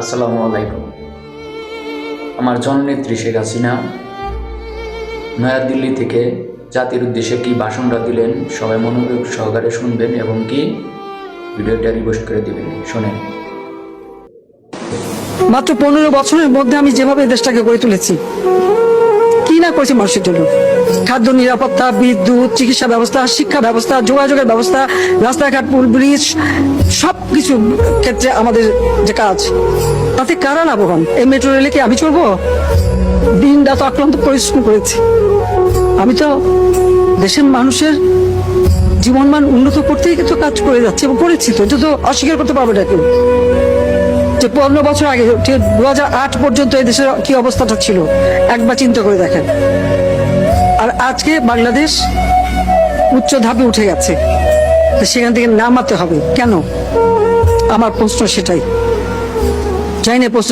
আসসালামু আলাইকুম। আমার জননেত্রী শেখ হাসিনা নয়াদিল্লি থেকে জাতির উদ্দেশ্যে কি ভাষণটা দিলেন, সবাই মনোযোগ সহকারে শুনবেন এবং কি ভিডিওটা রিপোস্ট করে দিবেন। শোনেন। মাত্র 15 বছরের মধ্যে আমি যেভাবে দেশটাকে গড়ে তুলেছি, কি না করেছি মানুষের জন্য। খাদ্য নিরাপত্তা, বিদ্যুৎ, চিকিৎসা ব্যবস্থা, শিক্ষা ব্যবস্থা, যোগাযোগের ব্যবস্থা, রাস্তাঘাট, পুল ব্রিজ, সবকিছু ক্ষেত্রে আমাদের যে কাজ, তাতে কারা লাভবান? এই মেট্রো রেলে কি আমি চলবো? দিন রাত অক্লান্ত পরিশ্রম করেছি। আমি তো দেশের মানুষের জীবনমান উন্নত করতেই তো কাজ করে যাচ্ছি এবং করেছি। তো এটা তো অস্বীকার করতে পারবে না কেউ। যে 15 বছর আগে 2008 পর্যন্ত এই দেশের কি অবস্থাটা ছিল একবার চিন্তা করে দেখেন। আর আজকে বাংলাদেশ উচ্চ ধাপে উঠে গেছে, সেখান থেকে নামাতে হবে কেন? আমার প্রশ্ন সেটাই। জানি না প্রশ্ন